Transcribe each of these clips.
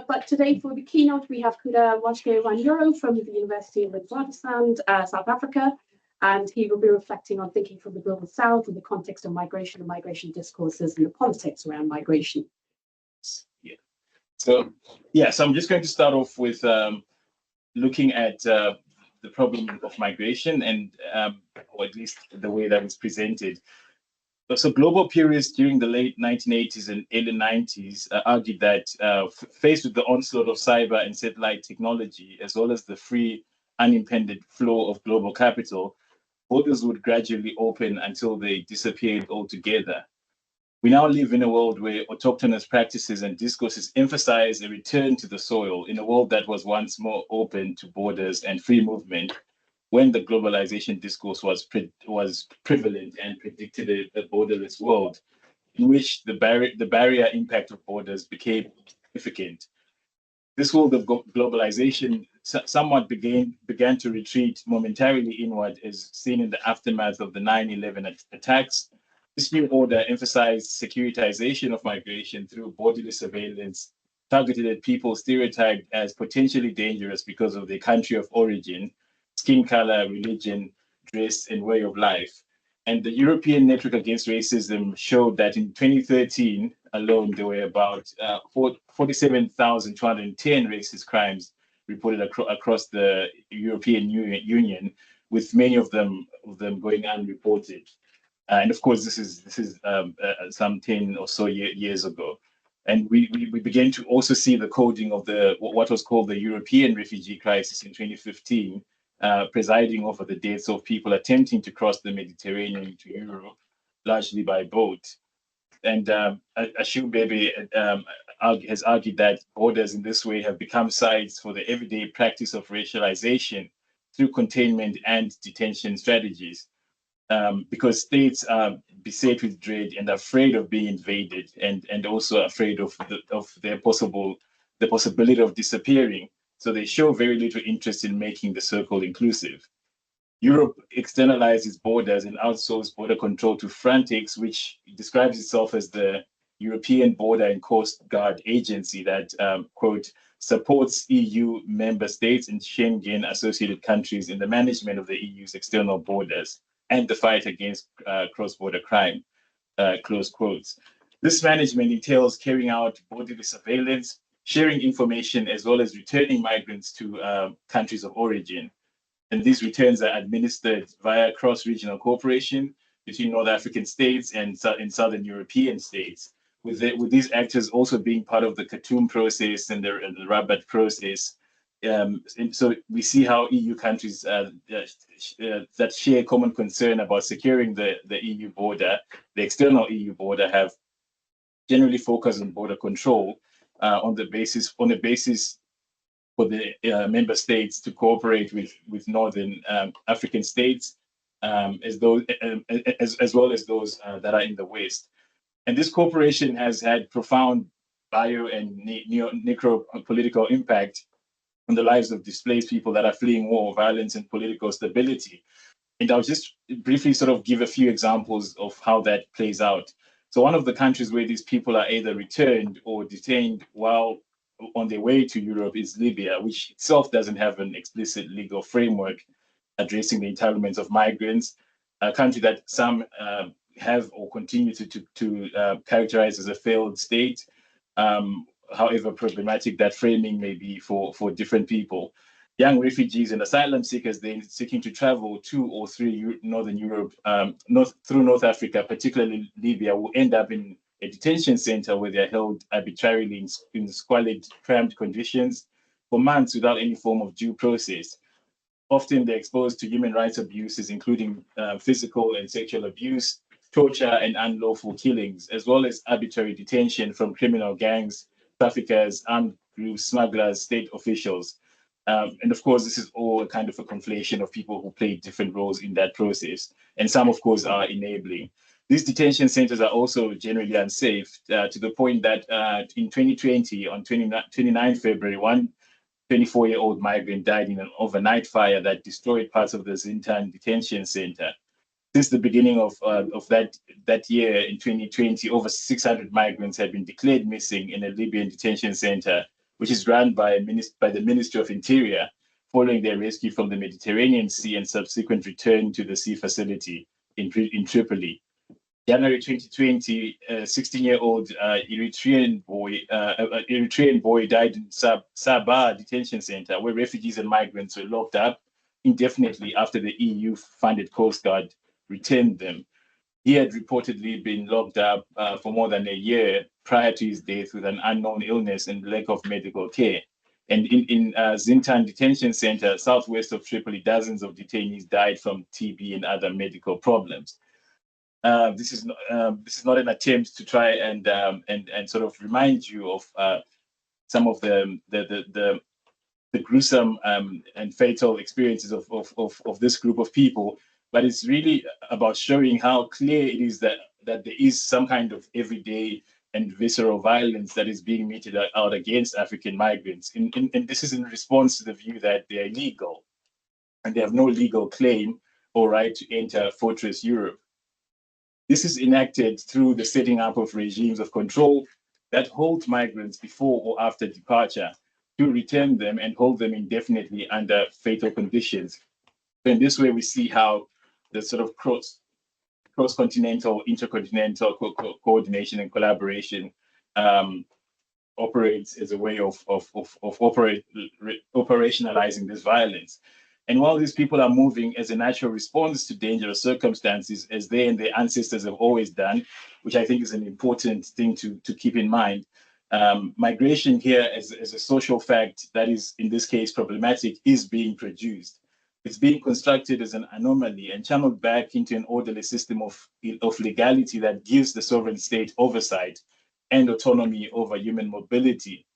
But today for the keynote, we have Kudakwashe Vanyoro from the University of Witwatersrand, South Africa, and he will be reflecting on thinking from the Global South in the context of migration and migration discourses and the politics around migration. So I'm just going to start off with looking at the problem of migration and, or at least the way that it's presented. So global periods during the late 1980s and early 90s argued that faced with the onslaught of cyber and satellite technology, as well as the free, unimpeded flow of global capital, borders would gradually open until they disappeared altogether. We now live in a world where autochthonous practices and discourses emphasize a return to the soil in a world that was once more open to borders and free movement, when the globalization discourse was prevalent and predicted a borderless world, in which the barrier impact of borders became significant. This world of globalization somewhat began to retreat momentarily inward, as seen in the aftermath of the 9/11 attacks. This new order emphasized securitization of migration through bodily surveillance, targeted at people stereotyped as potentially dangerous because of their country of origin, skin color, religion, dress, and way of life. And the European Network Against Racism showed that in 2013 alone, there were about 47,210 racist crimes reported across the European Union, with many of them going unreported. And of course, this is some 10 or so years ago. And we began to also see the coding of what was called the European refugee crisis in 2015, presiding over the deaths of people attempting to cross the Mediterranean into Europe, largely by boat. And Ashu Bebe has argued that borders in this way have become sites for the everyday practice of racialization through containment and detention strategies, because states are beset with dread and afraid of being invaded, and also afraid of the possibility of disappearing. So they show very little interest in making the circle inclusive. Europe externalized its borders and outsourced border control to Frontex, which describes itself as the European Border and Coast Guard Agency that, quote, supports EU member states and Schengen associated countries in the management of the EU's external borders and the fight against cross-border crime, close quotes. This management entails carrying out bodily surveillance, sharing information, as well as returning migrants to countries of origin. And these returns are administered via cross-regional cooperation between North African states and Southern European states, with these actors also being part of the Khartoum process and the Rabat process. And so we see how EU countries that share common concern about securing the EU border, the external EU border, have generally focused on border control on the basis for the member states to cooperate with Northern African states, as well as those that are in the West. And this cooperation has had profound bio and necro-political impact on the lives of displaced people that are fleeing war, violence, and political stability. And I'll just briefly sort of give a few examples of how that plays out. So one of the countries where these people are either returned or detained while on their way to Europe is Libya, which itself doesn't have an explicit legal framework addressing the entitlements of migrants, a country that some have or continue to characterize as a failed state, however problematic that framing may be for different people. Young refugees and asylum seekers then seeking to travel to or through Northern Europe, through North Africa, particularly Libya, will end up in a detention center where they're held arbitrarily in squalid, cramped conditions for months without any form of due process. Often they're exposed to human rights abuses, including physical and sexual abuse, torture, and unlawful killings, as well as arbitrary detention from criminal gangs, traffickers, armed groups, smugglers, state officials. And of course, this is all kind of a conflation of people who play different roles in that process. And some, of course, are enabling. These detention centers are also generally unsafe, to the point that in 2020, on 29 February, one 24-year-old migrant died in an overnight fire that destroyed parts of the Zintan detention center. Since the beginning of that year, in 2020, over 600 migrants have been declared missing in a Libyan detention center, which is run by the Ministry of Interior, following their rescue from the Mediterranean Sea and subsequent return to the sea facility in Tripoli. January 2020, a 16-year-old Eritrean boy died in Sabah detention center, where refugees and migrants were locked up indefinitely after the EU-funded Coast Guard returned them. He had reportedly been locked up for more than a year prior to his death with an unknown illness and lack of medical care. And in Zintan Detention Center, southwest of Tripoli, dozens of detainees died from TB and other medical problems. This is not an attempt to try and sort of remind you of some of the gruesome and fatal experiences of this group of people, but it's really about showing how clear it is that there is some kind of everyday and visceral violence that is being meted out against African migrants. And this is in response to the view that they are illegal and they have no legal claim or right to enter Fortress Europe. This is enacted through the setting up of regimes of control that hold migrants before or after departure, to return them and hold them indefinitely under fatal conditions. So in this way, we see how the sort of cross-continental, intercontinental coordination and collaboration operates as a way of operationalizing this violence. And while these people are moving as a natural response to dangerous circumstances, as they and their ancestors have always done, which I think is an important thing to keep in mind, migration here as a social fact that is, in this case, problematic, is being produced. It's being constructed as an anomaly and channeled back into an orderly system of legality that gives the sovereign state oversight and autonomy over human mobility.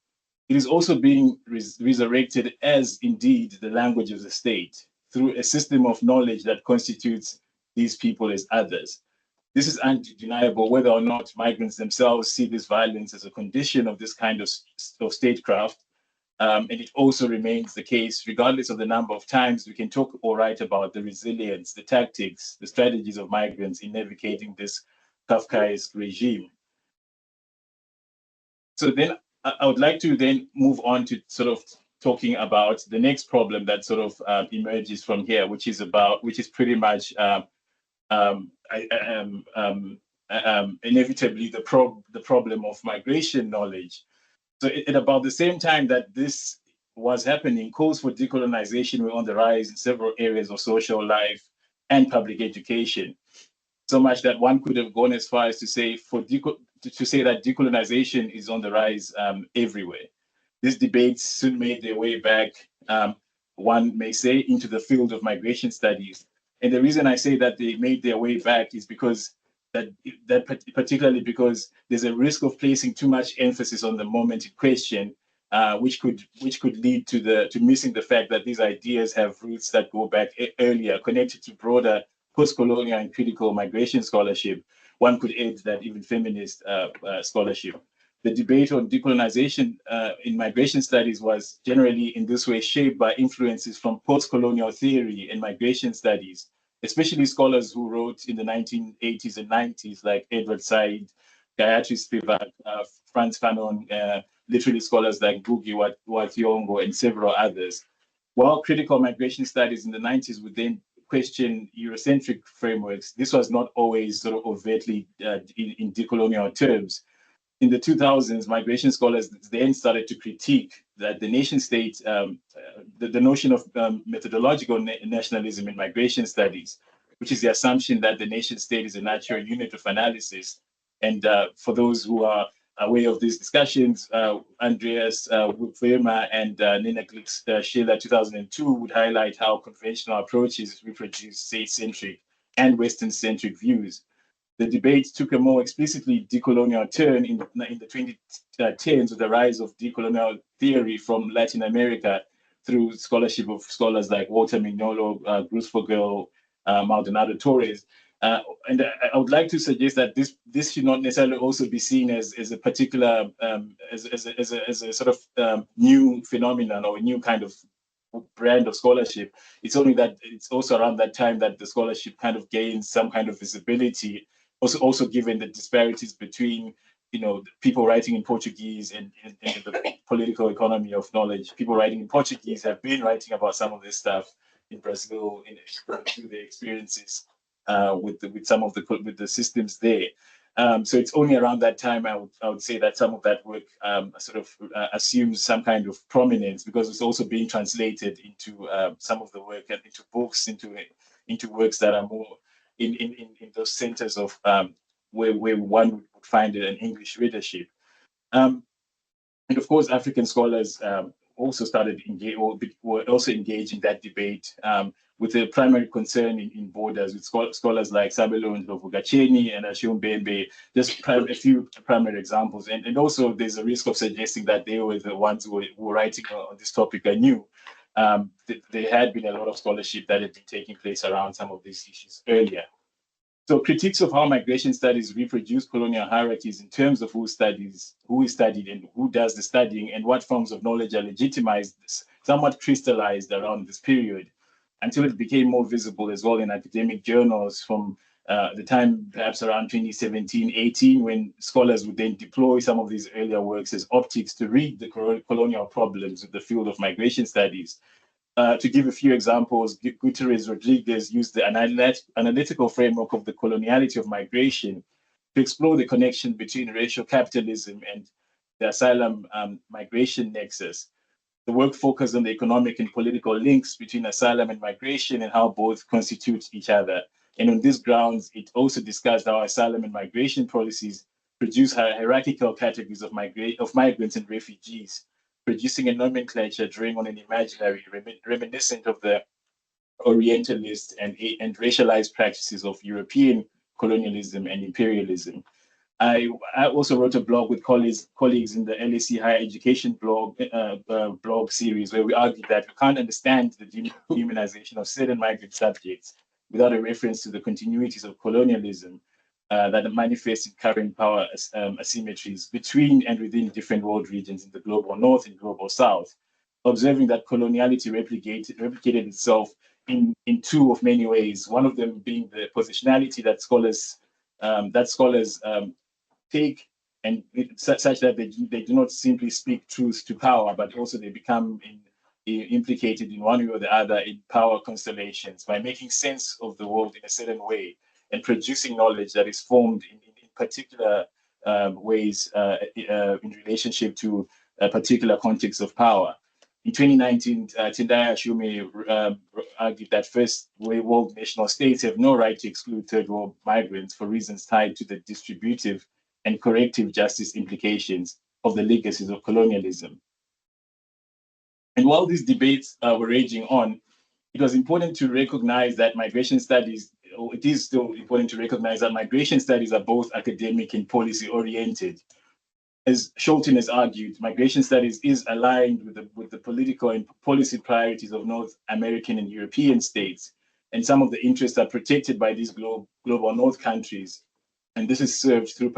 It is also being resurrected as indeed the language of the state through a system of knowledge that constitutes these people as others. This is undeniable, whether or not migrants themselves see this violence as a condition of this kind of statecraft. And it also remains the case, regardless of the number of times we can talk or write about the resilience, the tactics, the strategies of migrants in navigating this Kafkaesque regime. So then I would like to then move on to sort of talking about the next problem that sort of emerges from here, which is pretty much inevitably the problem of migration knowledge. So at about the same time that this was happening, calls for decolonization were on the rise in several areas of social life and public education. So much that one could have gone as far as to say that decolonization is on the rise everywhere. These debates soon made their way back, one may say, into the field of migration studies. And the reason I say that they made their way back is because particularly because there's a risk of placing too much emphasis on the moment in question, which could lead to missing the fact that these ideas have roots that go back earlier, connected to broader post-colonial and critical migration scholarship. One could add that even feminist scholarship. The debate on decolonization in migration studies was generally in this way shaped by influences from post-colonial theory and migration studies, especially scholars who wrote in the 1980s and 90s, like Edward Said, Gayatri Spivak, Frantz Fanon, literally scholars like Ngugi wa Thiong'o, and several others. While critical migration studies in the 90s would then question Eurocentric frameworks, this was not always sort of overtly in decolonial terms. In the 2000s, migration scholars then started to critique that the nation state, the notion of methodological nationalism in migration studies, which is the assumption that the nation state is a natural unit of analysis. And for those who are aware of these discussions, Andreas Verma and Nina Glick-Scheler 2002 would highlight how conventional approaches reproduce state-centric and Western-centric views. The debate took a more explicitly decolonial turn in the 2010s with the rise of decolonial theory from Latin America through scholarship of scholars like Walter Mignolo, Bruce Fogel, Maldonado Torres. And I would like to suggest that this should not necessarily also be seen as a particular, as a sort of new phenomenon or a new kind of brand of scholarship. It's only that it's also around that time that the scholarship kind of gains some kind of visibility, also given the disparities between people writing in Portuguese and the political economy of knowledge, people writing in Portuguese have been writing about some of this stuff in Brazil, through their experiences with the systems there. So it's only around that time I would say that some of that work assumes some kind of prominence, because it's also being translated into some of the work and into books, into works that are more in those centers of where one would find an English readership. And of course, African scholars also were also engaged in that debate, with a primary concern in borders, with scholars like Sabelo Ndlovugacheni and Ashum Bembe, just a few primary examples. And also there's a risk of suggesting that they were the ones who were writing on this topic anew. There had been a lot of scholarship that had been taking place around some of these issues earlier. So critiques of how migration studies reproduce colonial hierarchies in terms of who is studied and who does the studying and what forms of knowledge are legitimized, somewhat crystallized around this period, until it became more visible as well in academic journals from the time perhaps around 2017-18, when scholars would then deploy some of these earlier works as optics to read the colonial problems of the field of migration studies. To give a few examples, Gutierrez Rodriguez used the analytical framework of the coloniality of migration to explore the connection between racial capitalism and the asylum migration nexus. The work focused on the economic and political links between asylum and migration and how both constitute each other. And on these grounds, it also discussed how asylum and migration policies produce hierarchical categories of migrants and refugees, producing a nomenclature drawing on an imaginary reminiscent of the Orientalist and racialized practices of European colonialism and imperialism. I also wrote a blog with colleagues in the LSE Higher Education blog series, where we argued that we can't understand the dehumanization of certain migrant subjects without a reference to the continuities of colonialism that manifest in current power asymmetries between and within different world regions in the global north and global south, observing that coloniality replicated itself in two of many ways, one of them being the positionality that scholars take, and such that they do not simply speak truth to power, but also they become implicated in one way or the other in power constellations by making sense of the world in a certain way and producing knowledge that is formed in particular ways in relationship to a particular context of power. In 2019, Tendai Ashume argued that first world national states have no right to exclude third world migrants for reasons tied to the distributive and corrective justice implications of the legacies of colonialism. And while these debates were raging on, it was important to recognize that migration studies, or it is still important to recognize that migration studies are both academic and policy oriented. As Scholten has argued, migration studies is aligned with the political and policy priorities of North American and European states, and some of the interests are protected by these global North countries. And this is served through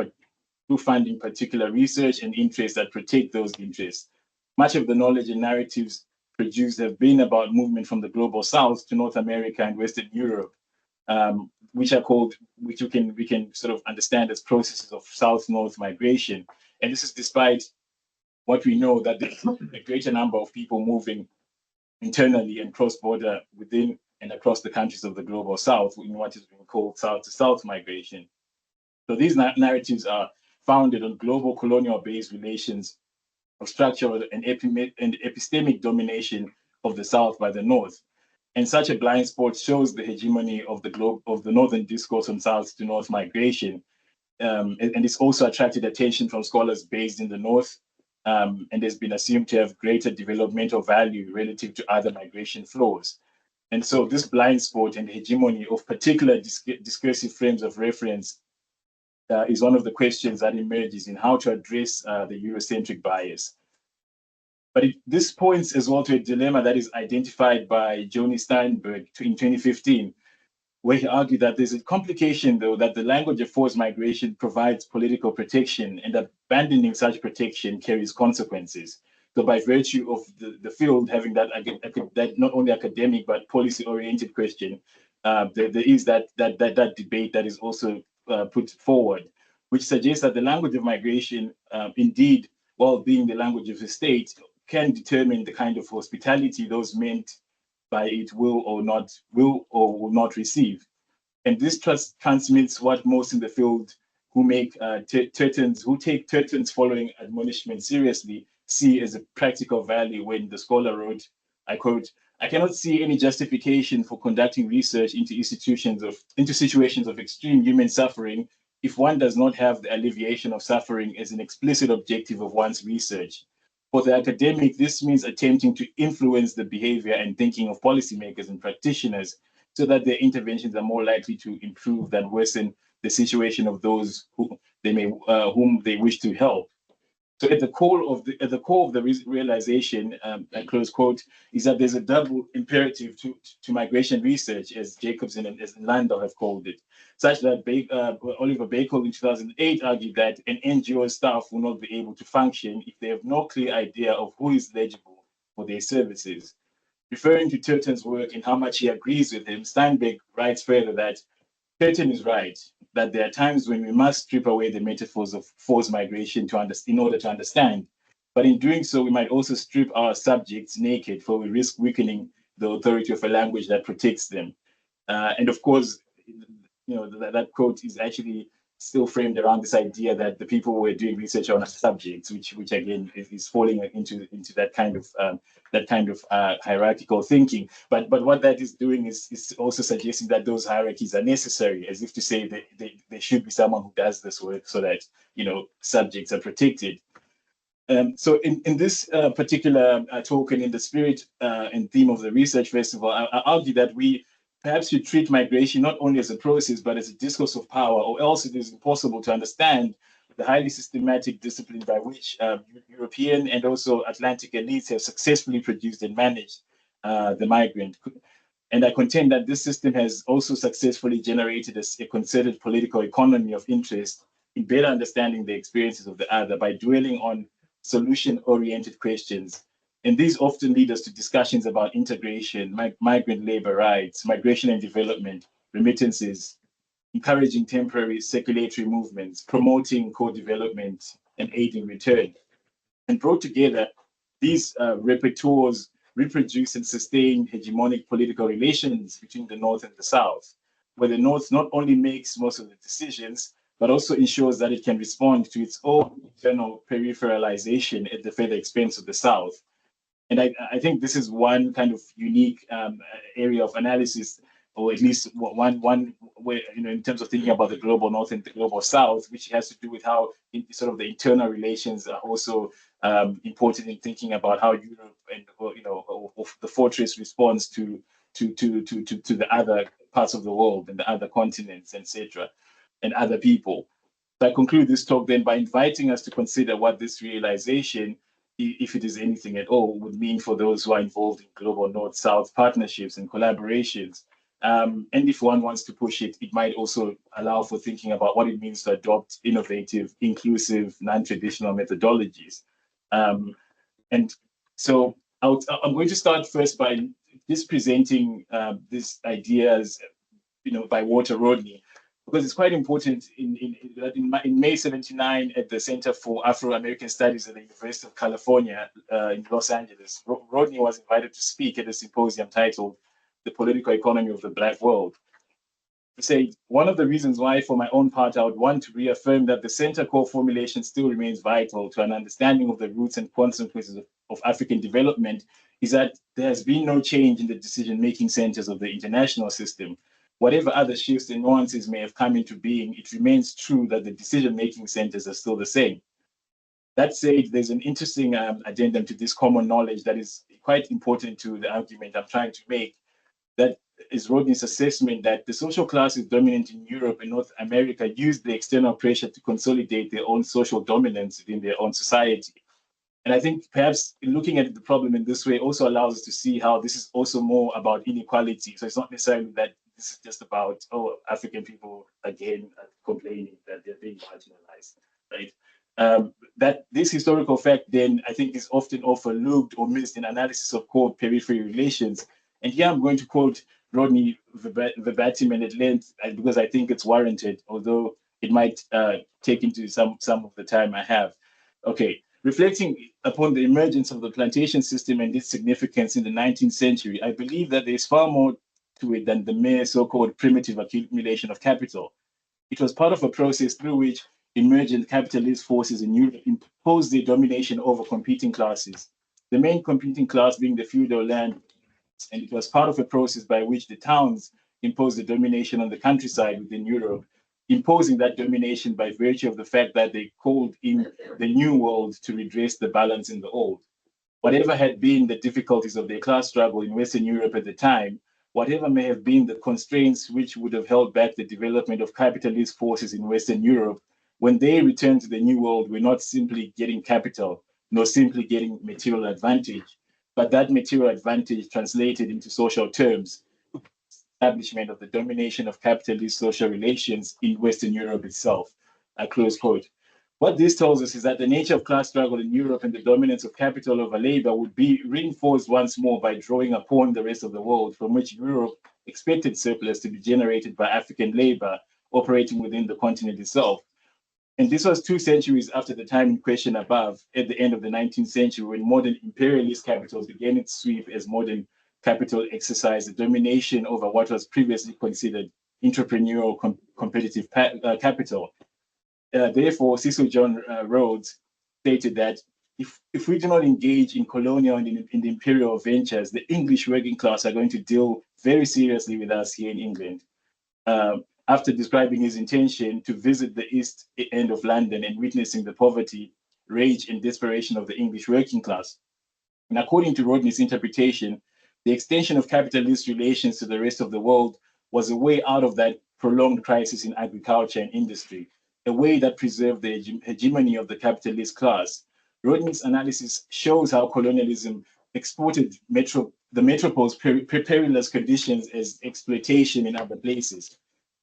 funding particular research and interests that protect those interests. Much of the knowledge and narratives produced have been about movement from the global South to North America and Western Europe, which we can sort of understand as processes of South-North migration. And this is despite what we know, that there's a greater number of people moving internally and cross-border within and across the countries of the global South in what is being called South-to-South migration. So these narratives are founded on global colonial-based relations of structural and epistemic domination of the South by the North. And such a blind spot shows the hegemony of the Northern discourse on South to North migration. And it's also attracted attention from scholars based in the North, and has been assumed to have greater developmental value relative to other migration flows. And so this blind spot and hegemony of particular discursive frames of reference is one of the questions that emerges in how to address the Eurocentric bias. But this points as well to a dilemma that is identified by Joni Steinberg in 2015, where he argued that there's a complication, though, that the language of forced migration provides political protection, and that abandoning such protection carries consequences. So by virtue of the field having that not only academic but policy-oriented question, there is that debate that is also put forward, which suggests that the language of migration, indeed, while being the language of the state, can determine the kind of hospitality those meant by it will or will not receive. And this transmits what most in the field who take tertons following admonishment seriously see as a practical value. When the scholar wrote, I quote, "I cannot see any justification for conducting research into situations of extreme human suffering if one does not have the alleviation of suffering as an explicit objective of one's research. For the academic, this means attempting to influence the behavior and thinking of policymakers and practitioners so that their interventions are more likely to improve than worsen the situation of those whom they wish to help." So at the core of the realization, close quote, is that there's a double imperative to migration research, as Jacobson and as Landau have called it, such that Oliver Bacall in 2008 argued that an NGO staff will not be able to function if they have no clear idea of who is eligible for their services. Referring to Turton's work and how much he agrees with him, Steinbeck writes further that Turton is right, that there are times when we must strip away the metaphors of forced migration in order to understand. But in doing so, we might also strip our subjects naked, for we risk weakening the authority of a language that protects them. And of course, that quote is actually still framed around this idea that the people who were doing research on subjects, which again is falling into that kind of hierarchical thinking. But what that is doing is also suggesting that those hierarchies are necessary, as if to say that there should be someone who does this work so that subjects are protected. So in this particular talk, and in the spirit and theme of the research festival, I argue that we perhaps should treat migration not only as a process, but as a discourse of power, or else it is impossible to understand the highly systematic discipline by which European and also Atlantic elites have successfully produced and managed the migrant. And I contend that this system has also successfully generated a concerted political economy of interest in better understanding the experiences of the other by dwelling on solution-oriented questions. And these often lead us to discussions about integration, migrant labor rights, migration and development, remittances, encouraging temporary circulatory movements, promoting co-development, and aiding return. And brought together, these repertoires reproduce and sustain hegemonic political relations between the North and the South, where the North not only makes most of the decisions, but also ensures that it can respond to its own internal peripheralization at the further expense of the South. And I think this is one kind of unique area of analysis, or at least one where, in terms of thinking about the global North and the global South, which has to do with how sort of the internal relations are also important in thinking about how Europe and the fortress responds to the other parts of the world and the other continents, etc., and other people. So I conclude this talk then by inviting us to consider what this realization, if it is anything at all, would mean for those who are involved in global North-South partnerships and collaborations. And if one wants to push it, it might also allow for thinking about what it means to adopt innovative, inclusive, non-traditional methodologies. And so I'm going to start first by just presenting these ideas, by Walter Rodney, because it's quite important. In May '79, at the Center for Afro-American Studies at the University of California in Los Angeles, Rodney was invited to speak at a symposium titled "The Political Economy of the Black World." He said, "One of the reasons why, for my own part, I would want to reaffirm that the center core formulation still remains vital to an understanding of the roots and consequences of African development is that there has been no change in the decision-making centers of the international system. Whatever other shifts and nuances may have come into being, it remains true that the decision-making centers are still the same." That said, there's an interesting addendum to this common knowledge that is quite important to the argument I'm trying to make. That is Rodney's assessment that the social classes dominant in Europe and North America use the external pressure to consolidate their own social dominance within their own society. And I think perhaps looking at the problem in this way also allows us to see how this is also more about inequality. So it's not necessarily that this is just about, African people, again, complaining that they're being marginalized, right? That this historical fact then, I think, is often overlooked or missed in analysis of core periphery relations. And here I'm going to quote Rodney verbatim and at length, because I think it's warranted, although it might take into some of the time I have. Okay, reflecting upon the emergence of the plantation system and its significance in the 19th century, I believe that there is far more to it than the mere so-called primitive accumulation of capital. It was part of a process through which emergent capitalist forces in Europe imposed their domination over competing classes, the main competing class being the feudal land, and it was part of a process by which the towns imposed the domination on the countryside within Europe, imposing that domination by virtue of the fact that they called in the new world to redress the balance in the old. Whatever had been the difficulties of their class struggle in Western Europe at the time, whatever may have been the constraints which would have held back the development of capitalist forces in Western Europe, when they returned to the New World, were not simply getting capital, nor simply getting material advantage, but that material advantage translated into social terms, establishment of the domination of capitalist social relations in Western Europe itself. Close quote. What this tells us is that the nature of class struggle in Europe and the dominance of capital over labor would be reinforced once more by drawing upon the rest of the world, from which Europe expected surplus to be generated by African labor operating within the continent itself. And this was 2 centuries after the time in question above, at the end of the 19th century, when modern imperialist capital began its sweep as modern capital exercised the domination over what was previously considered entrepreneurial competitive capital. Therefore, Cecil John Rhodes stated that if we do not engage in colonial and in the imperial ventures, the English working class are going to deal very seriously with us here in England. After describing his intention to visit the East End of London and witnessing the poverty, rage, and desperation of the English working class. And according to Rodney's interpretation, the extension of capitalist relations to the rest of the world was a way out of that prolonged crisis in agriculture and industry, a way that preserved the hegemony of the capitalist class. Rodney's analysis shows how colonialism exported the metropole's perilous conditions as exploitation in other places.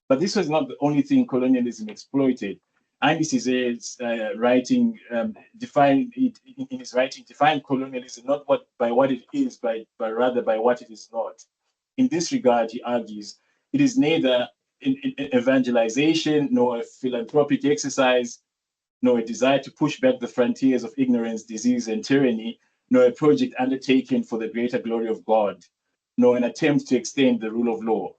But this was not the only thing colonialism exploited. Andy Cesare's writing defined colonialism not by what it is, but rather by what it is not. In this regard, he argues, it is neither an evangelization, nor a philanthropic exercise, nor a desire to push back the frontiers of ignorance, disease, and tyranny, nor a project undertaken for the greater glory of God, nor an attempt to extend the rule of law.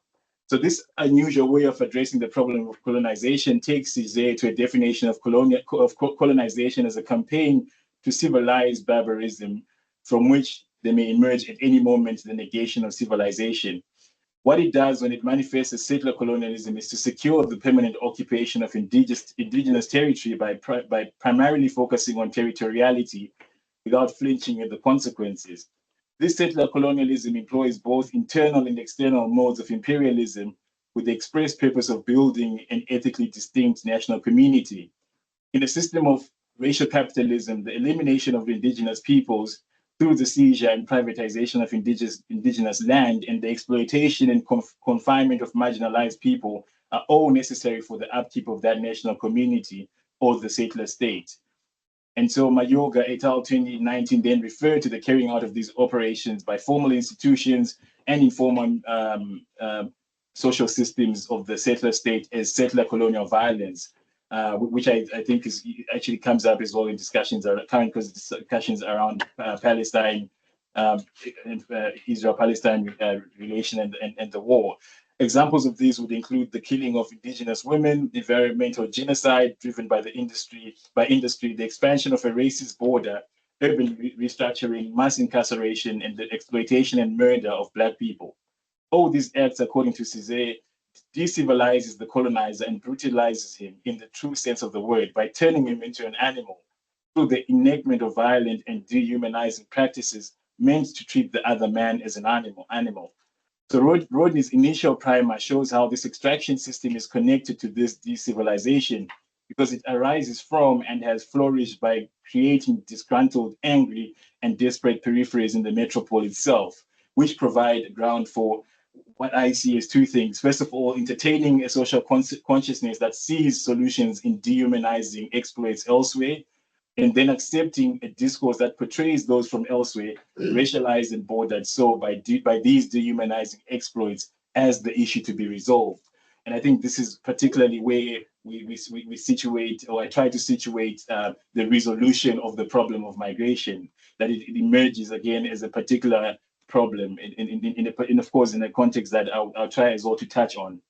So this unusual way of addressing the problem of colonization takes Cesare to a definition of colonization as a campaign to civilize barbarism, from which there may emerge at any moment the negation of civilization. What it does when it manifests as settler colonialism is to secure the permanent occupation of indigenous territory by primarily focusing on territoriality without flinching at the consequences. This settler colonialism employs both internal and external modes of imperialism with the express purpose of building an ethically distinct national community. In a system of racial capitalism, the elimination of indigenous peoples through the seizure and privatization of indigenous land and the exploitation and confinement of marginalized people are all necessary for the upkeep of that national community or the settler state. And so Mayoga et al. 2019 then referred to the carrying out of these operations by formal institutions and informal social systems of the settler state as settler colonial violence, which I think is actually comes up as well in discussions around Palestine, Israel-Palestine relation and the war. Examples of these would include the killing of indigenous women, environmental genocide driven by industry, the expansion of a racist border, urban restructuring, mass incarceration, and the exploitation and murder of Black people. All these acts, according to Cesare, decivilizes the colonizer and brutalizes him in the true sense of the word by turning him into an animal through the enactment of violent and dehumanizing practices meant to treat the other man as an animal. So Rodney's initial primer shows how this extraction system is connected to this decivilization because it arises from and has flourished by creating disgruntled, angry, and desperate peripheries in the metropole itself, which provide ground for what I see as two things. First of all, entertaining a social consciousness that sees solutions in dehumanizing exploits elsewhere, and then accepting a discourse that portrays those from elsewhere, racialized and bordered so by these dehumanizing exploits as the issue to be resolved. And I think this is particularly where we situate, or I try to situate the resolution of the problem of migration, that it emerges again as a particular problem, of course, in a context that I'll try as well to touch on.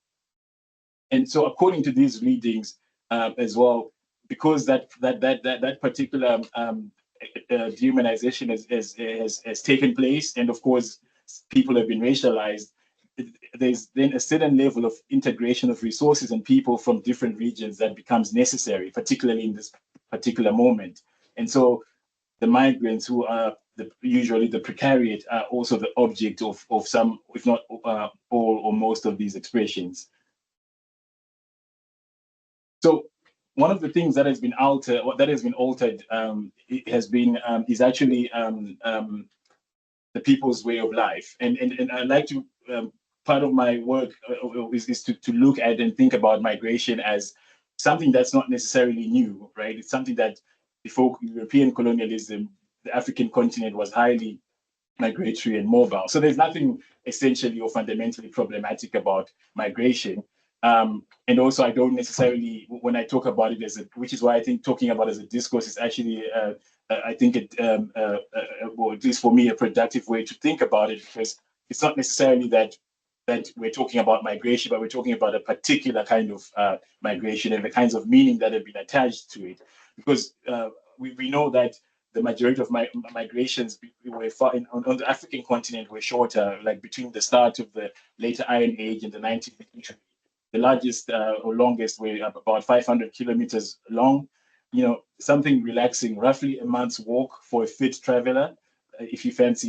And so according to these readings as well, because that particular dehumanization has taken place, and of course, people have been racialized, there's then a certain level of integration of resources and people from different regions that becomes necessary, particularly in this particular moment. And so the migrants, who are usually the precariat, are also the object of some, if not all or most of these expressions. So one of the things that has been altered, it has been is actually the people's way of life, and I like to part of my work is to look at and think about migration as something that's not necessarily new, right? It's something that before European colonialism, the African continent was highly migratory and mobile. So there's nothing essentially or fundamentally problematic about migration. And also, I don't necessarily, when I talk about it as a, which is why I think talking about it as a discourse is actually, I think it, or at least for me, a productive way to think about it, because it's not necessarily that we're talking about migration, but we're talking about a particular kind of migration and the kinds of meaning that have been attached to it. Because we know that the majority of migrations were on the African continent were shorter, like between the start of the later Iron Age and the 19th century. The largest or longest were about 500 kilometers long. You know, something relaxing, roughly a month's walk for a fit traveler, if you fancy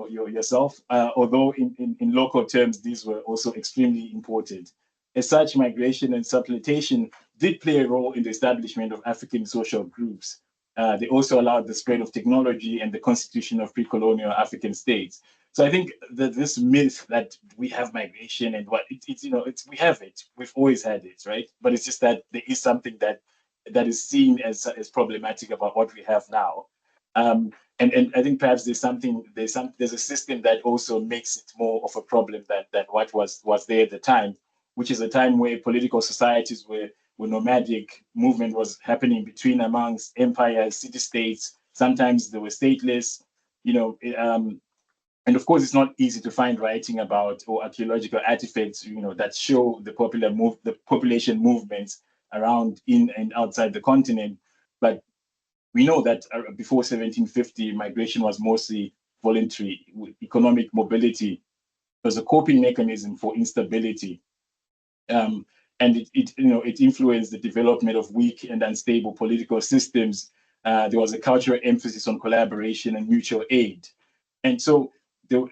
yourself. Although in local terms, these were also extremely important. As such, migration and supplantation did play a role in the establishment of African social groups. They also allowed the spread of technology and the constitution of pre-colonial African states. So I think that this myth that we have migration and what we have it. We've always had it, right? But it's just that there is something that is seen as problematic about what we have now. And I think perhaps there's a system that also makes it more of a problem than what was there at the time, which is a time where political societies were nomadic, movement was happening between amongst empires, city-states. Sometimes they were stateless, and of course, it's not easy to find writing about or archaeological artifacts, that show the population movements around in and outside the continent. But we know that before 1750, migration was mostly voluntary. Economic mobility was a coping mechanism for instability. And it influenced the development of weak and unstable political systems. There was a cultural emphasis on collaboration and mutual aid. And so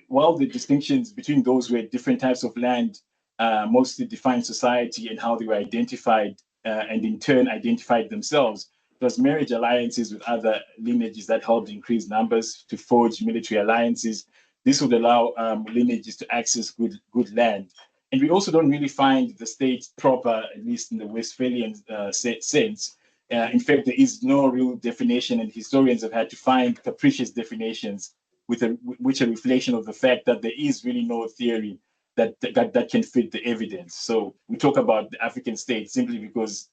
while the distinctions between those who had different types of land mostly defined society and how they were identified and in turn identified themselves, it was marriage alliances with other lineages that helped increase numbers to forge military alliances. This would allow lineages to access good land. And we also don't really find the state proper, at least in the Westphalian sense. In fact, there is no real definition, and historians have had to find capricious definitions which are a reflection of the fact that there is really no theory that can fit the evidence. So we talk about the African state simply because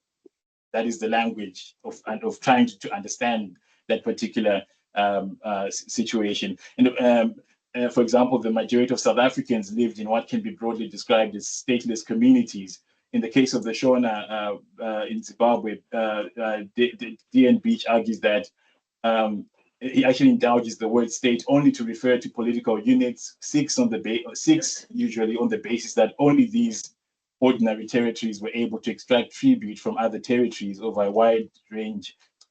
that is the language of trying to understand that particular situation. And for example, the majority of South Africans lived in what can be broadly described as stateless communities. In the case of the Shona in Zimbabwe, D.N. Beach argues that he actually indulges the word state only to refer to political units, six usually on the basis that only these ordinary territories were able to extract tribute from other territories over a wide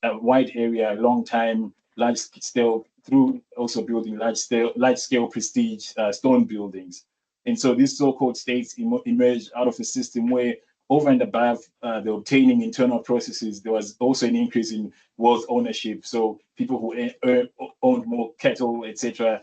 area, long time, large scale, through also building large scale prestige stone buildings. And so these so-called states emerged out of a system where, over and above the obtaining internal processes, there was also an increase in wealth ownership. So people who owned more cattle, etc.,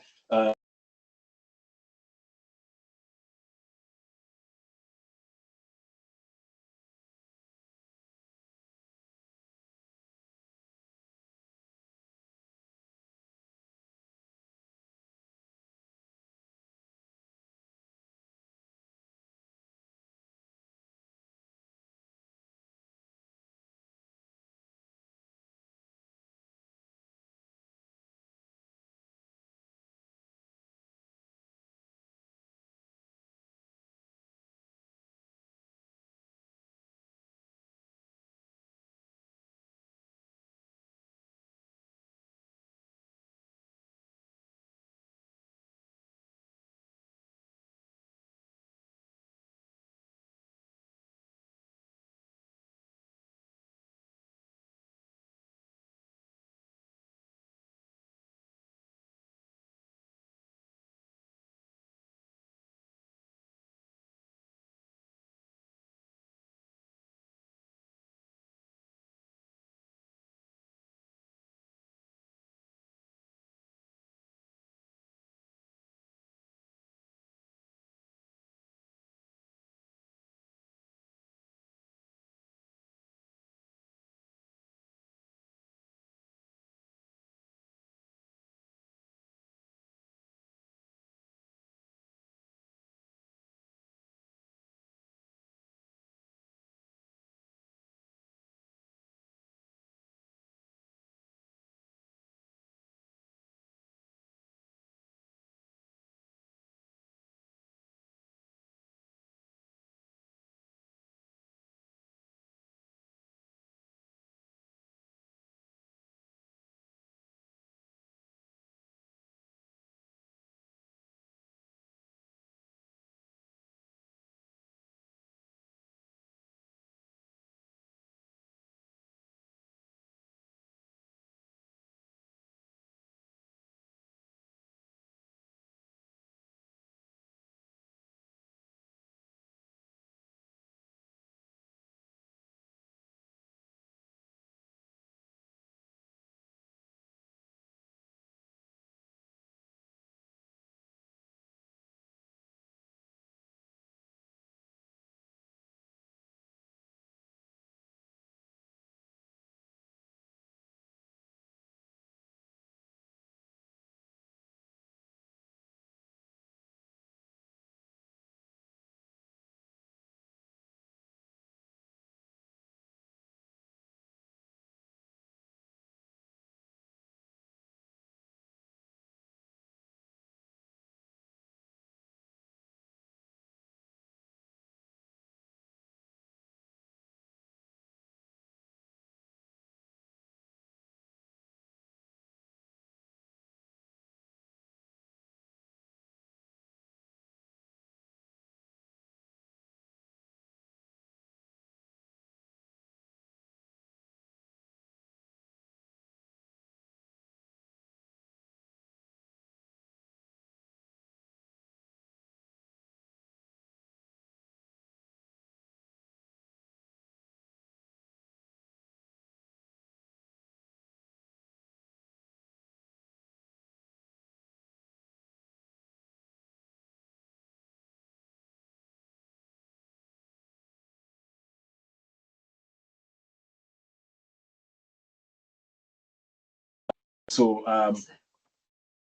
so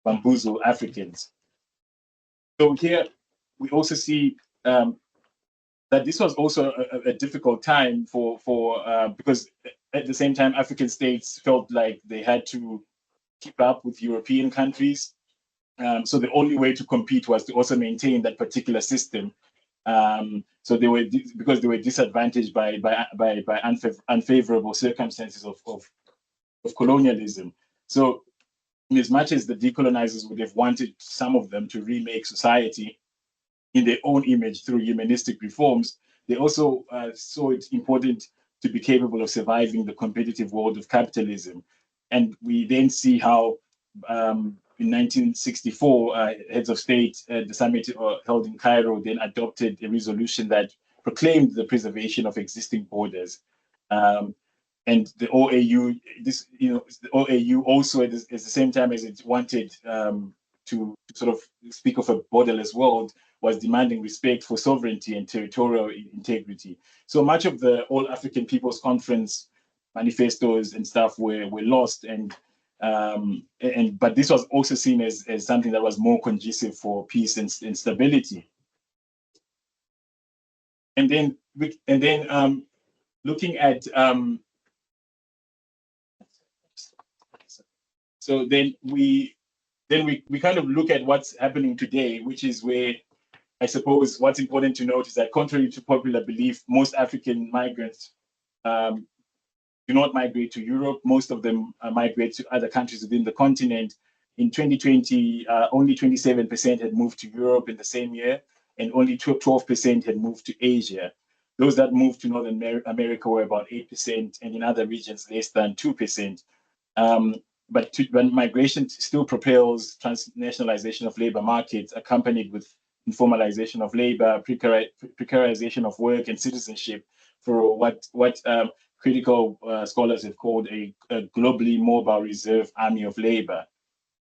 bamboozle Africans. So here we also see that this was also a difficult time for because at the same time African states felt like they had to keep up with European countries. So the only way to compete was to also maintain that particular system. So they were because they were disadvantaged by unfavorable circumstances of colonialism. So as much as the decolonizers would have wanted some of them to remake society in their own image through humanistic reforms, they also saw it important to be capable of surviving the competitive world of capitalism. And we then see how in 1964, heads of state at the summit held in Cairo then adopted a resolution that proclaimed the preservation of existing borders. And the OAU, the OAU also at the same time as it wanted to sort of speak of a borderless world, was demanding respect for sovereignty and territorial integrity. So much of the All African People's Conference manifestos and stuff were lost, but this was also seen as something that was more conducive for peace and stability. And then looking at so then we kind of look at what's happening today, which is where I suppose what's important to note is that contrary to popular belief, most African migrants do not migrate to Europe. Most of them migrate to other countries within the continent. In 2020, only 27% had moved to Europe in the same year, and only 12% had moved to Asia. Those that moved to Northern America were about 8%, and in other regions, less than 2%. But migration still propels transnationalization of labor markets, accompanied with informalization of labor, precarization of work, and citizenship for what critical scholars have called a globally mobile reserve army of labor.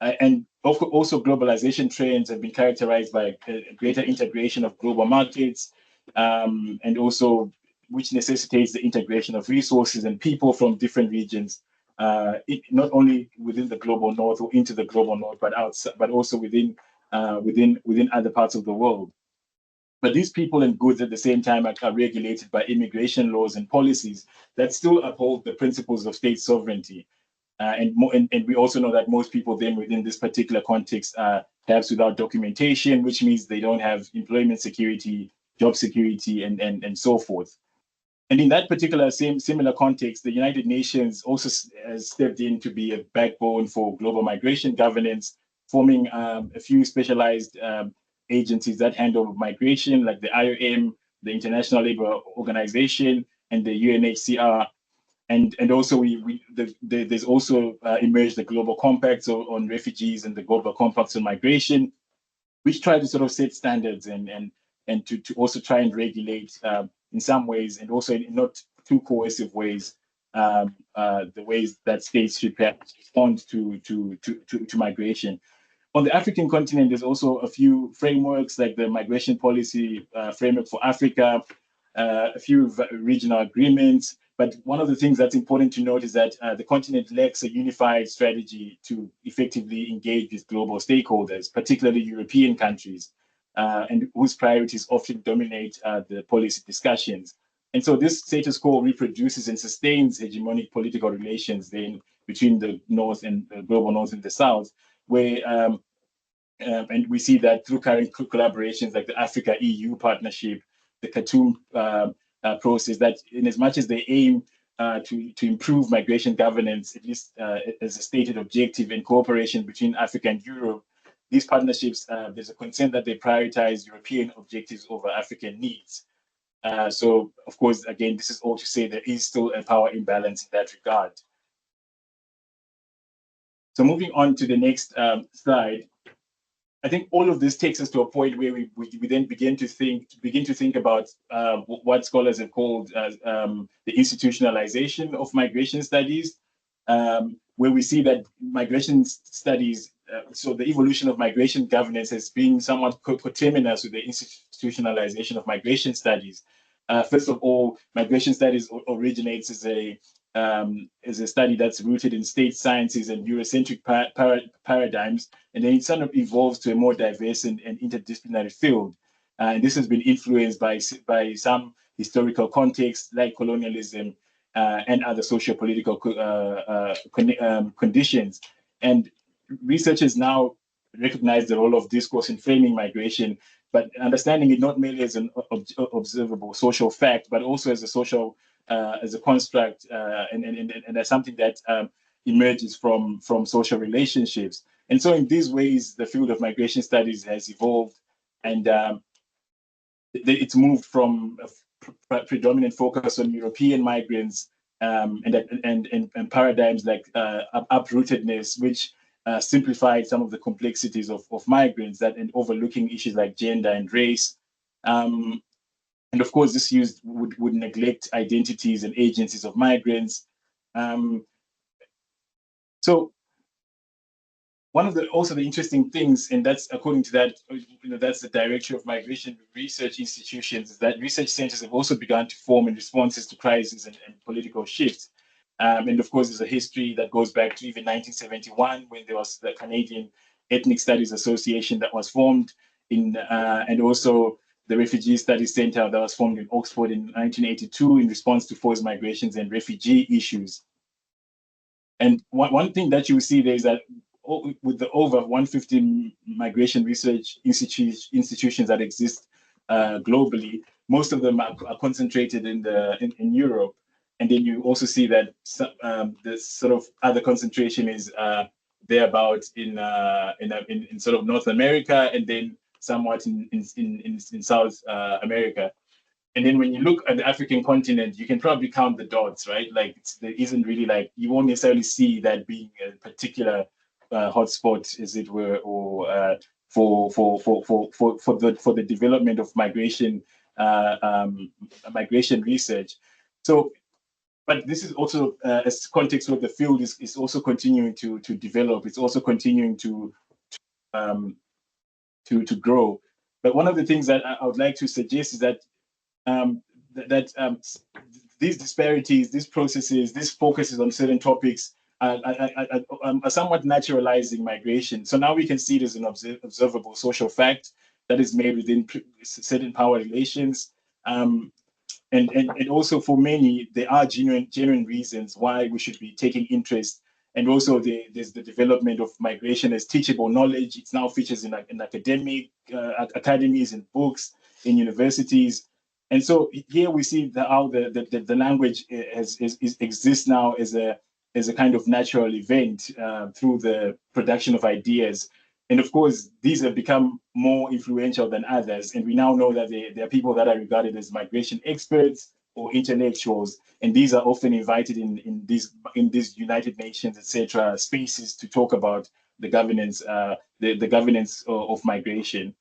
And also globalization trends have been characterized by a greater integration of global markets, and also which necessitates the integration of resources and people from different regions, not only within the global north or into the global north, but outside, but also within other parts of the world. But these people and goods at the same time are regulated by immigration laws and policies that still uphold the principles of state sovereignty. And we also know that most people then within this particular context are perhaps without documentation, which means they don't have employment security, job security, and so forth. And in that particular similar context, the United Nations also has stepped in to be a backbone for global migration governance, forming a few specialized agencies that handle migration, like the IOM, the International Labour Organization, and the UNHCR. And also there's also emerged the Global Compacts on refugees and the Global Compacts on migration, which try to sort of set standards and to also try and regulate in some ways, and also in not too coercive ways, the ways that states should respond to migration. On the African continent, there's also a few frameworks like the Migration Policy Framework for Africa, a few regional agreements. But one of the things that's important to note is that the continent lacks a unified strategy to effectively engage with global stakeholders, particularly European countries, and whose priorities often dominate the policy discussions. And so this status quo reproduces and sustains hegemonic political relations then between the North and the global North and the South, where and we see that through current collaborations like the Africa-EU partnership, the Khartoum process, that in as much as they aim to improve migration governance, at least as a stated objective in cooperation between Africa and Europe, these partnerships, there's a consent that they prioritize European objectives over African needs. So, of course, again, this is all to say there is still a power imbalance in that regard. So moving on to the next slide, I think all of this takes us to a point where we then begin to think about what scholars have called the institutionalization of migration studies, where we see that migration studies, so the evolution of migration governance has been somewhat coterminous with the institutionalization of migration studies. First of all, migration studies originates as a is a study that's rooted in state sciences and Eurocentric paradigms, and then it sort of evolves to a more diverse and interdisciplinary field. And this has been influenced by some historical contexts like colonialism and other socio-political conditions. And researchers now recognize the role of discourse in framing migration, but understanding it not merely as an observable social fact, but also as a social, as a construct, and as something that emerges from social relationships. And so in these ways, the field of migration studies has evolved, and it's moved from a predominant focus on European migrants and paradigms like uprootedness, which simplified some of the complexities of migrants and overlooking issues like gender and race. And of course, this would neglect identities and agencies of migrants. So one of the interesting things, and that's according to that, that's the director of migration research institutions, is that research centers have also begun to form in responses to crises and political shifts. And of course, there's a history that goes back to even 1971, when there was the Canadian Ethnic Studies Association that was formed and also the Refugee Studies Center that was formed in Oxford in 1982 in response to forced migrations and refugee issues. And one thing that you will see there is that with the over 150 migration research institutions that exist globally, most of them are concentrated in Europe. And then you also see that the sort of other concentration is thereabout in sort of North America, and then somewhat in South America. And then when you look at the African continent, you can probably count the dots, right? Like there isn't really you won't necessarily see that being a particular hotspot, as it were, or for the development of migration research. So, but this is also a context where the field is also continuing to develop. It's also continuing to grow. But one of the things that I would like to suggest is that these disparities, these processes, these focuses on certain topics are somewhat naturalizing migration. So now we can see it as an observable social fact that is made within certain power relations. And also for many, there are genuine reasons why we should be taking interest. And also there's the development of migration as teachable knowledge. It now features in academic academies and books, in universities. And so here we see how the language exists now as a kind of natural event through the production of ideas. And of course, these have become more influential than others. And we now know that there are people that are regarded as migration experts or intellectuals. And these are often invited in these United Nations, etc., spaces to talk about the governance, the governance of migration.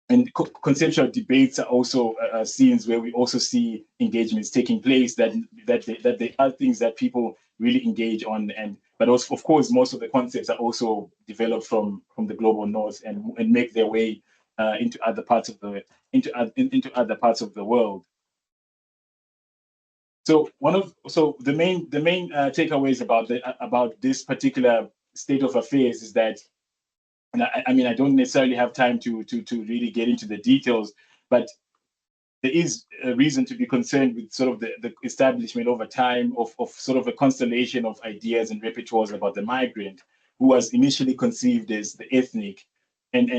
And conceptual debates are also scenes where we also see engagements taking place that they are things that people really engage on. But also, of course, most of the concepts are also developed from the global north and make their way into other parts of other parts of the world. So the main takeaways about this particular state of affairs is that, and I mean, I don't necessarily have time to really get into the details, but there is a reason to be concerned with sort of the establishment over time of sort of a constellation of ideas and repertoires about the migrant, who was initially conceived as the ethnic, and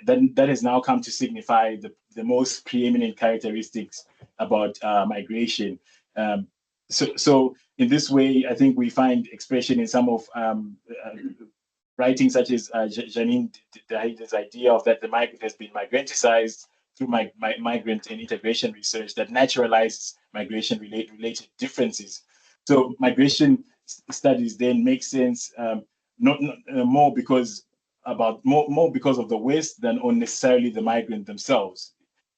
that has now come to signify the most preeminent characteristics about migration. So in this way, I think we find expression in some of writing such as Janine Dahida's idea of that the migrant has been migranticized through migrant and integration research that naturalizes migration related differences. So migration studies then make sense more because of the West than on necessarily the migrant themselves.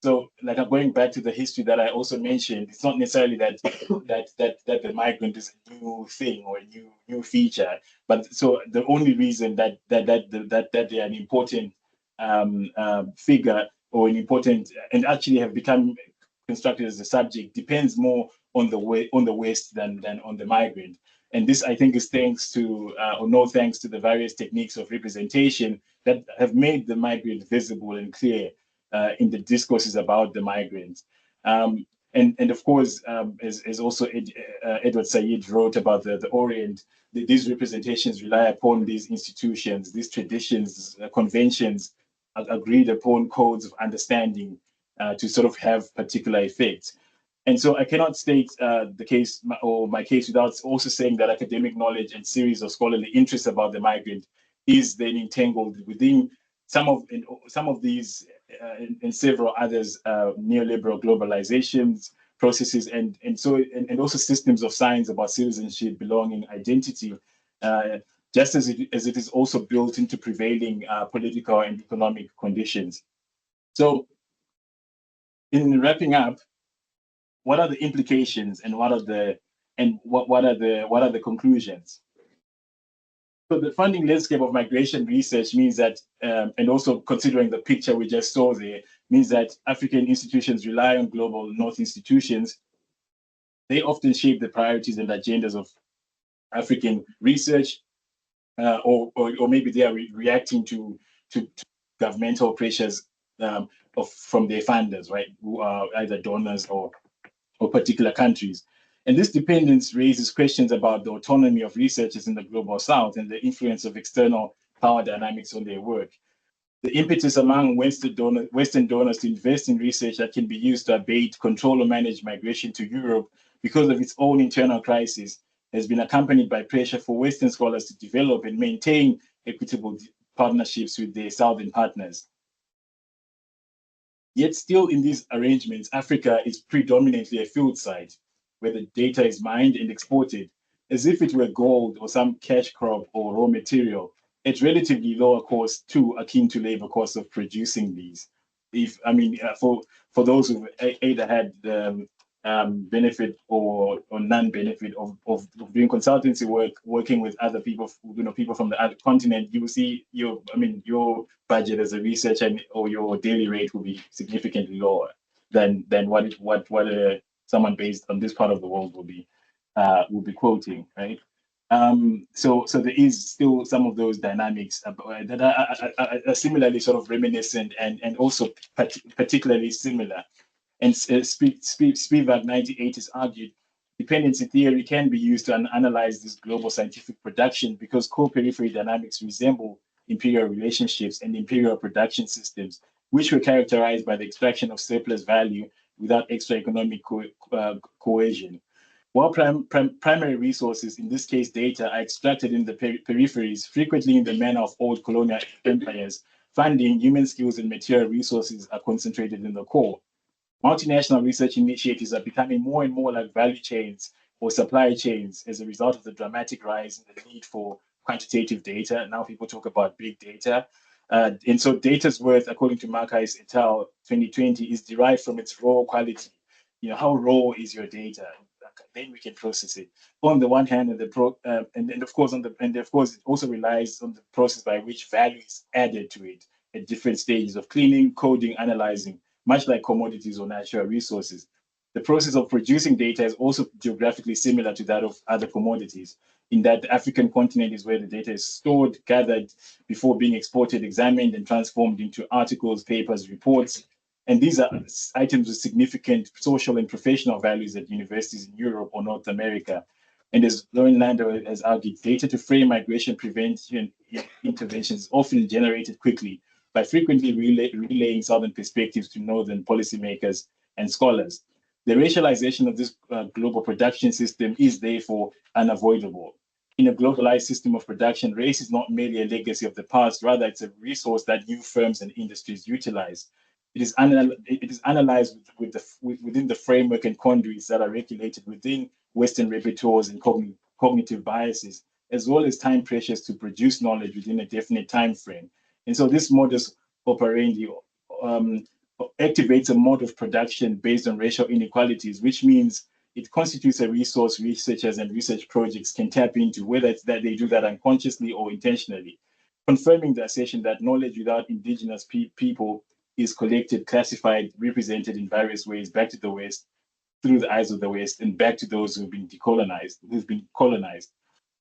So, like, I'm going back to the history that I also mentioned. It's not necessarily that the migrant is a new thing or a new feature, but so the only reason that they are an important figure or an important and actually have become constructed as a subject depends more on the West than on the migrant. And this, I think, is thanks to, or no thanks to the various techniques of representation that have made the migrant visible and clear in the discourses about the migrants. And of course, as also Edward Said wrote about the Orient, these representations rely upon these institutions, these traditions, conventions, agreed upon codes of understanding to sort of have particular effects. And so I cannot state the case or my case without also saying that academic knowledge and series of scholarly interests about the migrant is then entangled within some of these and several others neoliberal globalizations processes and also systems of science about citizenship, belonging, identity, just as it is also built into prevailing political and economic conditions. So, in wrapping up, what are the implications and what are the conclusions? So the funding landscape of migration research means that, and also considering the picture we just saw there, means that African institutions rely on global North institutions. They often shape the priorities and agendas of African research, or maybe they are reacting to governmental pressures from their funders, right, who are either donors or particular countries. And this dependence raises questions about the autonomy of researchers in the Global South and the influence of external power dynamics on their work. The impetus among Western donors to invest in research that can be used to abate, control, or manage migration to Europe because of its own internal crisis has been accompanied by pressure for Western scholars to develop and maintain equitable partnerships with their Southern partners. Yet still in these arrangements, Africa is predominantly a field site where the data is mined and exported as if it were gold or some cash crop or raw material at relatively lower cost too, akin to labor costs of producing these. For those who either had the benefit or non-benefit of doing consultancy work, working with other people, people from the other continent, you will see your budget as a researcher or your daily rate will be significantly lower than what someone based on this part of the world will be quoting, right? So there is still some of those dynamics that are similarly sort of reminiscent and also particularly similar. And Spivak 98 has argued dependency theory can be used to analyze this global scientific production because co-periphery dynamics resemble imperial relationships and imperial production systems, which were characterized by the extraction of surplus value without extra economic cohesion. While primary resources, in this case data, are extracted in the peripheries, frequently in the manner of old colonial empires, funding, human skills, and material resources are concentrated in the core. Multinational research initiatives are becoming more and more like value chains or supply chains as a result of the dramatic rise in the need for quantitative data. Now people talk about big data. And so data's worth, according to Marcais et al. 2020, is derived from its raw quality. How raw is your data? Then we can process it. On the one hand, and of course it also relies on the process by which value is added to it at different stages of cleaning, coding, analyzing, much like commodities or natural resources. The process of producing data is also geographically similar to that of other commodities, in that the African continent is where the data is stored, gathered before being exported, examined, and transformed into articles, papers, reports. And these are items with significant social and professional values at universities in Europe or North America. And as Lauren Lander has argued, data to frame migration prevention interventions is often generated quickly by frequently relaying Southern perspectives to Northern policymakers and scholars. The racialization of this global production system is therefore unavoidable. In a globalized system of production, race is not merely a legacy of the past, rather it's a resource that new firms and industries utilize. It is analyzed within the framework and conduits that are regulated within Western repertoires and cognitive biases, as well as time pressures to produce knowledge within a definite time frame. And so this modus operandi activates a mode of production based on racial inequalities, which means it constitutes a resource researchers and research projects can tap into, whether it's that they do that unconsciously or intentionally, confirming the assertion that knowledge without indigenous people is collected, classified, represented in various ways back to the West, through the eyes of the West and back to those who've been decolonized, who've been colonized.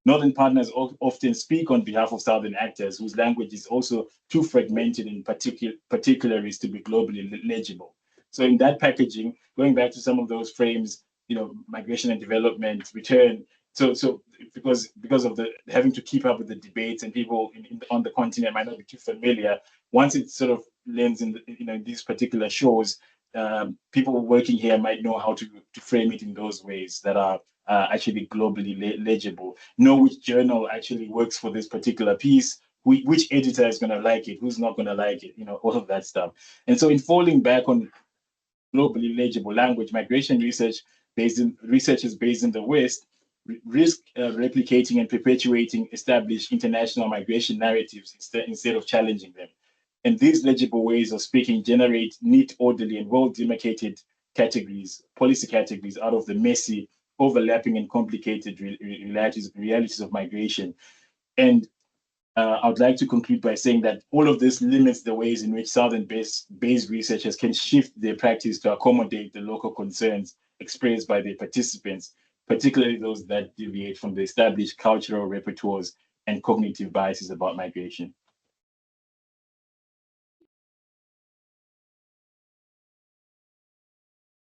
Northern partners often speak on behalf of Southern actors whose language is also too fragmented and particularist to be globally legible. So in that packaging, going back to some of those frames, migration and development, return. So because of the having to keep up with the debates and people on the continent might not be too familiar, once it sort of lands in these particular shows, people working here might know how to frame it in those ways that are actually globally legible. Know which journal actually works for this particular piece, which editor is going to like it, who's not going to like it, all of that stuff. And so in falling back on globally legible language, migration researchers based in the West risk replicating and perpetuating established international migration narratives instead of challenging them. And these legible ways of speaking generate neat, orderly, and well-demarcated categories, policy categories, out of the messy, overlapping, and complicated realities of migration. And I would like to conclude by saying that all of this limits the ways in which Southern-based researchers can shift their practice to accommodate the local concerns expressed by their participants, particularly those that deviate from the established cultural repertoires and cognitive biases about migration.